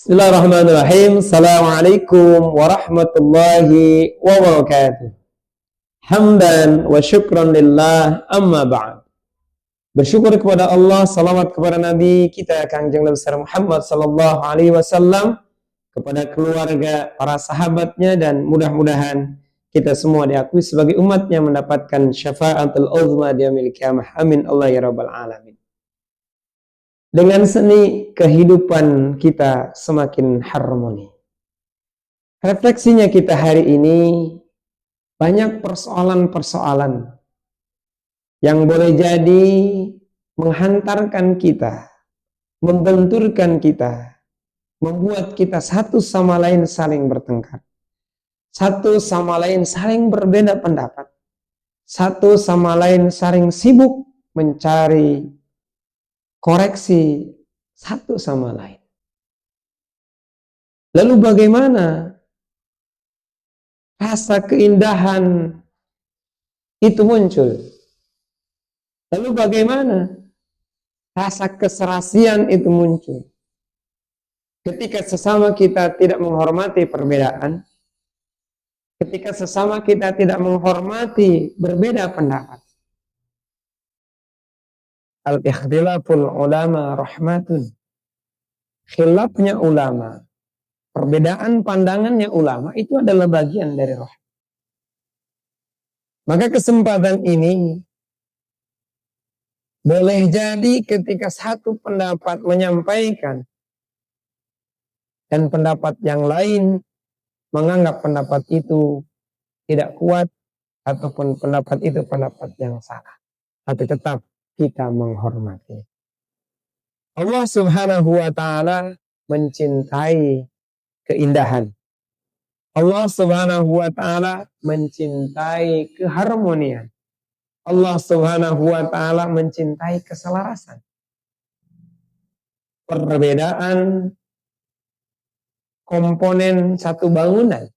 Bismillahirrahmanirrahim. Assalamualaikum warahmatullahi wabarakatuh. Hamdan wa syukran lillah, amma ba'd. Bersyukur kepada Allah, salawat kepada Nabi kita Kangjeng Nabi besar Muhammad sallallahu alaihi wasallam, kepada keluarga, para sahabatnya, dan mudah-mudahan kita semua diakui sebagai umatnya mendapatkan syafaatul uzma di yaumil qiyamah. Amin Allah ya rabbal alamin. Dengan seni kehidupan kita semakin harmoni. Refleksinya kita hari ini banyak persoalan-persoalan yang boleh jadi menghantarkan kita, membenturkan kita, membuat kita satu sama lain saling bertengkar, satu sama lain saling berbeda pendapat, satu sama lain saling sibuk mencari koreksi satu sama lain. Lalu bagaimana rasa keindahan itu muncul? Lalu bagaimana rasa keserasian itu muncul? Ketika sesama kita tidak menghormati perbedaan, ketika sesama kita tidak menghormati berbeda pendapat. Al-ikhtilaful ulama rahmatun. Khilafnya ulama, perbedaan pandangannya ulama itu adalah bagian dari rahmat. Maka kesempatan ini boleh jadi ketika satu pendapat menyampaikan dan pendapat yang lain menganggap pendapat itu tidak kuat ataupun pendapat itu pendapat yang salah, tapi tetap kita menghormati. Allah Subhanahu wa ta'ala mencintai keindahan. Allah Subhanahu wa ta'ala mencintai keharmonian. Allah Subhanahu wa ta'ala mencintai keselarasan. Perbedaan komponen satu bangunan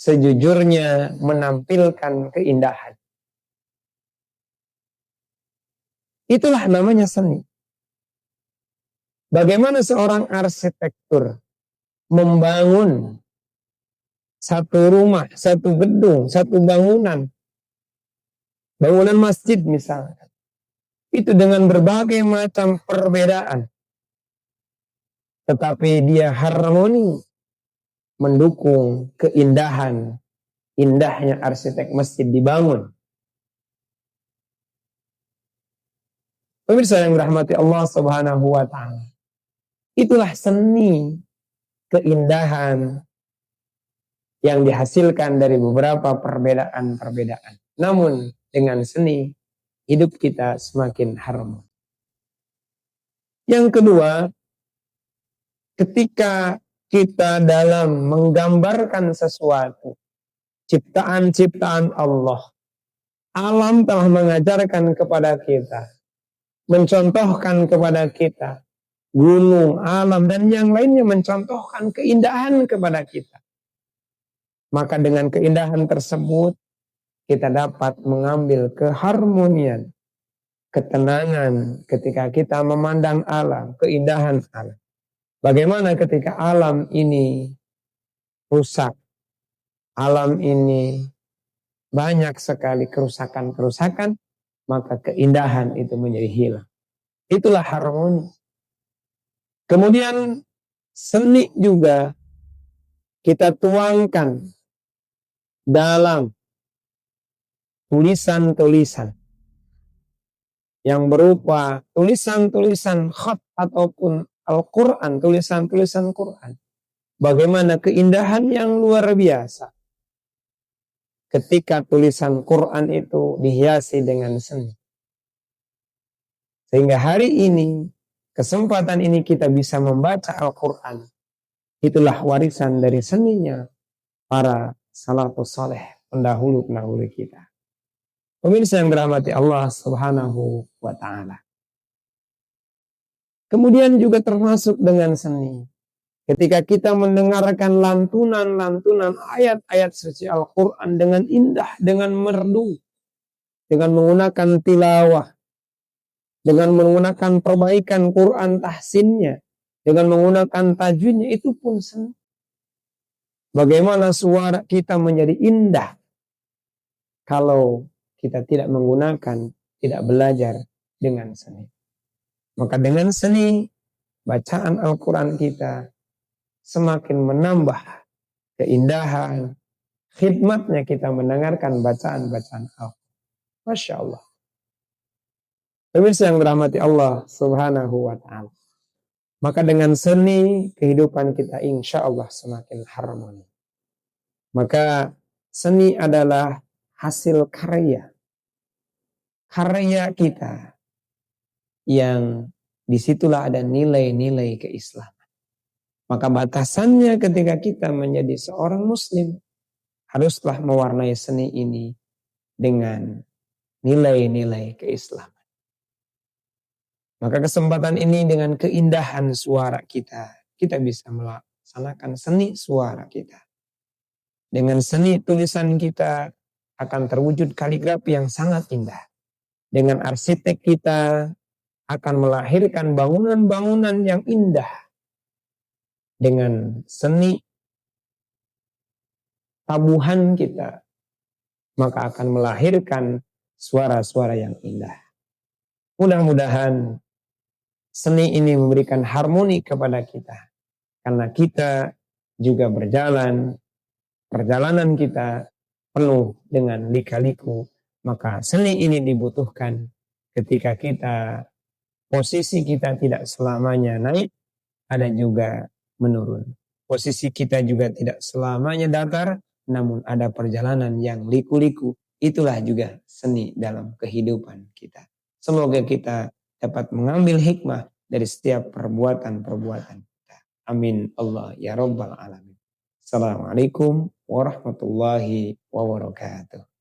sejujurnya menampilkan keindahan. Itulah namanya seni. Bagaimana seorang arsitektur membangun satu rumah, satu gedung, satu bangunan masjid misalnya, itu dengan berbagai macam perbedaan, tetapi dia harmoni mendukung keindahan, indahnya arsitek masjid dibangun. Pemirsa yang dirahmati Allah Subhanahu wa ta'ala, itulah seni keindahan yang dihasilkan dari beberapa perbedaan-perbedaan. Namun dengan seni hidup kita semakin harmoni. Yang kedua, ketika kita dalam menggambarkan sesuatu, ciptaan-ciptaan Allah, alam telah mengajarkan kepada kita, mencontohkan kepada kita, gunung, alam, dan yang lainnya mencontohkan keindahan kepada kita. Maka dengan keindahan tersebut, kita dapat mengambil keharmonian, ketenangan ketika kita memandang alam, keindahan alam. Bagaimana ketika alam ini rusak, alam ini banyak sekali kerusakan-kerusakan, maka keindahan itu menjadi hilang. Itulah harmoni. Kemudian seni juga kita tuangkan dalam tulisan-tulisan yang berupa tulisan-tulisan khat ataupun Al-Quran, tulisan-tulisan Quran. Bagaimana keindahan yang luar biasa ketika tulisan Quran itu dihiasi dengan seni. Sehingga hari ini, kesempatan ini kita bisa membaca Al-Quran. Itulah warisan dari seninya para salafus saleh, pendahulu-pendahulu kita. Pemirsa yang dirahmati Allah Subhanahu wa ta'ala. Kemudian juga termasuk dengan seni. Ketika kita mendengarkan lantunan-lantunan ayat-ayat suci Al-Quran dengan indah, dengan merdu, dengan menggunakan tilawah, dengan menggunakan perbaikan Quran tahsinnya, dengan menggunakan tajwidnya itu pun seni. Bagaimana suara kita menjadi indah kalau kita tidak menggunakan, tidak belajar dengan seni. Maka dengan seni, bacaan Al-Quran kita semakin menambah keindahan, khidmatnya kita mendengarkan bacaan-bacaan Al-Quran. Masya Allah. Pemirsa yang dirahmati Allah Subhanahu wa Ta'ala. Maka dengan seni, kehidupan kita insya Allah semakin harmoni. Maka seni adalah hasil karya. Karya kita yang disitulah ada nilai-nilai keislaman. Maka batasannya ketika kita menjadi seorang muslim, haruslah mewarnai seni ini dengan nilai-nilai keislaman. Maka kesempatan ini dengan keindahan suara kita bisa melaksanakan seni suara kita. Dengan seni tulisan kita akan terwujud kaligrafi yang sangat indah. Dengan arsitek kita akan melahirkan bangunan-bangunan yang indah. Dengan seni tabuhan kita, maka akan melahirkan suara-suara yang indah. Mudah-mudahan seni ini memberikan harmoni kepada kita. Karena kita juga perjalanan kita penuh dengan lika-liku. Maka seni ini dibutuhkan ketika posisi kita tidak selamanya naik, ada juga menurun. Posisi kita juga tidak selamanya datar, namun ada perjalanan yang liku-liku. Itulah juga seni dalam kehidupan kita. Semoga kita dapat mengambil hikmah dari setiap perbuatan-perbuatan kita. Amin Allah ya Rabbal Alamin. Assalamualaikum warahmatullahi wabarakatuh.